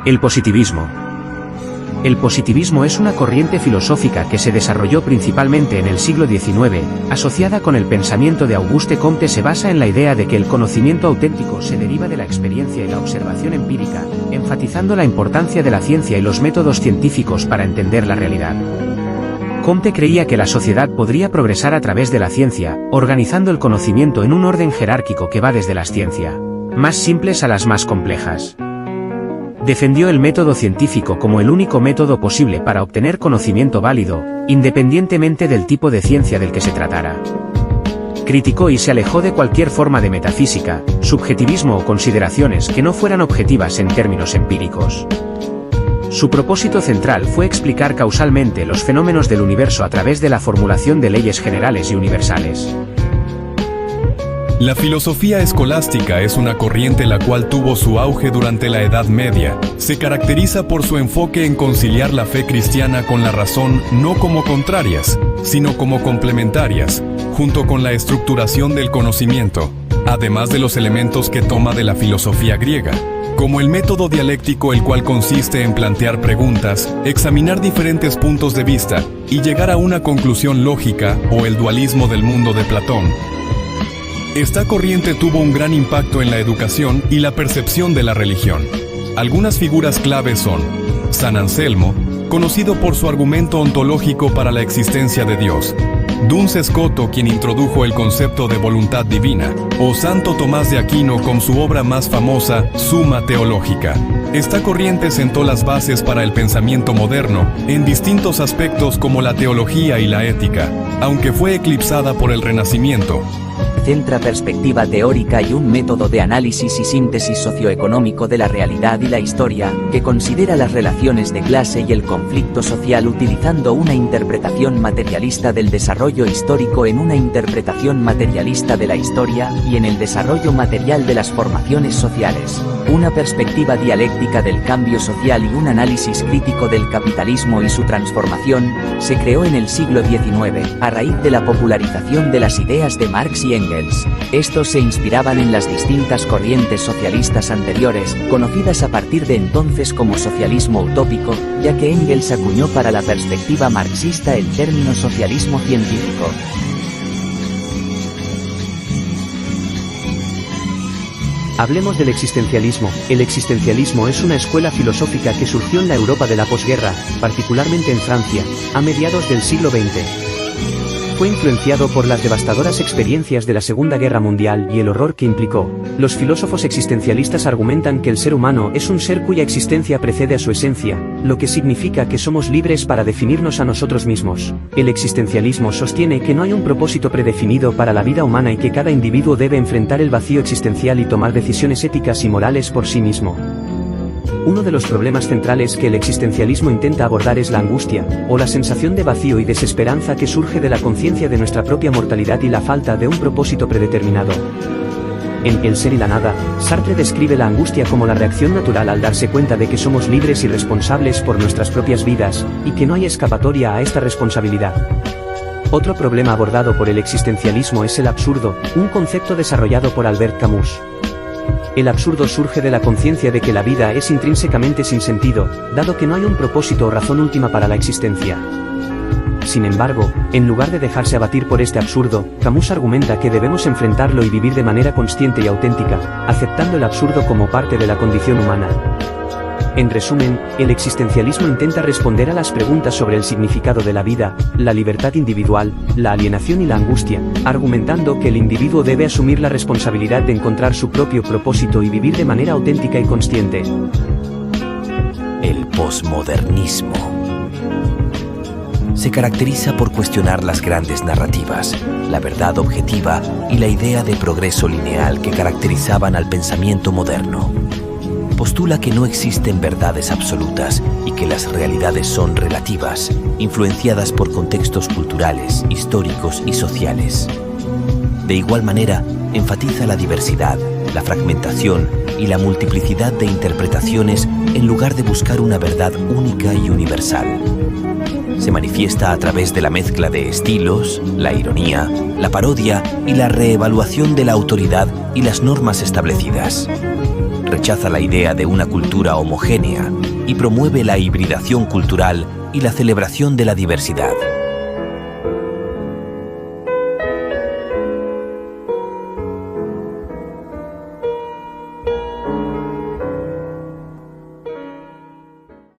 El positivismo. El positivismo es una corriente filosófica que se desarrolló principalmente en el siglo XIX, asociada con el pensamiento de Auguste Comte. Se basa en la idea de que el conocimiento auténtico se deriva de la experiencia y la observación empírica, enfatizando la importancia de la ciencia y los métodos científicos para entender la realidad. Comte creía que la sociedad podría progresar a través de la ciencia, organizando el conocimiento en un orden jerárquico que va desde las ciencias más simples a las más complejas. Defendió el método científico como el único método posible para obtener conocimiento válido, independientemente del tipo de ciencia del que se tratara. Criticó y se alejó de cualquier forma de metafísica, subjetivismo o consideraciones que no fueran objetivas en términos empíricos. Su propósito central fue explicar causalmente los fenómenos del universo a través de la formulación de leyes generales y universales. La filosofía escolástica es una corriente la cual tuvo su auge durante la Edad Media. Se caracteriza por su enfoque en conciliar la fe cristiana con la razón no como contrarias, sino como complementarias, junto con la estructuración del conocimiento, además de los elementos que toma de la filosofía griega, como el método dialéctico, el cual consiste en plantear preguntas, examinar diferentes puntos de vista y llegar a una conclusión lógica, o el dualismo del mundo de Platón. Esta corriente tuvo un gran impacto en la educación y la percepción de la religión. Algunas figuras claves son San Anselmo, conocido por su argumento ontológico para la existencia de Dios; Duns Scoto, quien introdujo el concepto de voluntad divina; o Santo Tomás de Aquino con su obra más famosa, Summa Theologica. Esta corriente sentó las bases para el pensamiento moderno en distintos aspectos como la teología y la ética, aunque fue eclipsada por el Renacimiento. Centra perspectiva teórica y un método de análisis y síntesis socioeconómico de la realidad y la historia, que considera las relaciones de clase y el conflicto social utilizando una interpretación materialista del desarrollo histórico en una interpretación materialista de la historia, y en el desarrollo material de las formaciones sociales. Una perspectiva dialéctica del cambio social y un análisis crítico del capitalismo y su transformación, se creó en el siglo XIX, a raíz de la popularización de las ideas de Marx y Engels. Estos se inspiraban en las distintas corrientes socialistas anteriores, conocidas a partir de entonces como socialismo utópico, ya que Engels acuñó para la perspectiva marxista el término socialismo científico. Hablemos del existencialismo. El existencialismo es una escuela filosófica que surgió en la Europa de la posguerra, particularmente en Francia, a mediados del siglo XX. Fue influenciado por las devastadoras experiencias de la Segunda Guerra Mundial y el horror que implicó. Los filósofos existencialistas argumentan que el ser humano es un ser cuya existencia precede a su esencia, lo que significa que somos libres para definirnos a nosotros mismos. El existencialismo sostiene que no hay un propósito predefinido para la vida humana y que cada individuo debe enfrentar el vacío existencial y tomar decisiones éticas y morales por sí mismo. Uno de los problemas centrales que el existencialismo intenta abordar es la angustia, o la sensación de vacío y desesperanza que surge de la conciencia de nuestra propia mortalidad y la falta de un propósito predeterminado. En El ser y la nada, Sartre describe la angustia como la reacción natural al darse cuenta de que somos libres y responsables por nuestras propias vidas, y que no hay escapatoria a esta responsabilidad. Otro problema abordado por el existencialismo es el absurdo, un concepto desarrollado por Albert Camus. El absurdo surge de la conciencia de que la vida es intrínsecamente sin sentido, dado que no hay un propósito o razón última para la existencia. Sin embargo, en lugar de dejarse abatir por este absurdo, Camus argumenta que debemos enfrentarlo y vivir de manera consciente y auténtica, aceptando el absurdo como parte de la condición humana. En resumen, el existencialismo intenta responder a las preguntas sobre el significado de la vida, la libertad individual, la alienación y la angustia, argumentando que el individuo debe asumir la responsabilidad de encontrar su propio propósito y vivir de manera auténtica y consciente. El posmodernismo se caracteriza por cuestionar las grandes narrativas, la verdad objetiva y la idea de progreso lineal que caracterizaban al pensamiento moderno. Postula que no existen verdades absolutas y que las realidades son relativas, influenciadas por contextos culturales, históricos y sociales. De igual manera, enfatiza la diversidad, la fragmentación y la multiplicidad de interpretaciones en lugar de buscar una verdad única y universal. Se manifiesta a través de la mezcla de estilos, la ironía, la parodia y la reevaluación de la autoridad y las normas establecidas. rechaza la idea de una cultura homogénea y promueve la hibridación cultural y la celebración de la diversidad.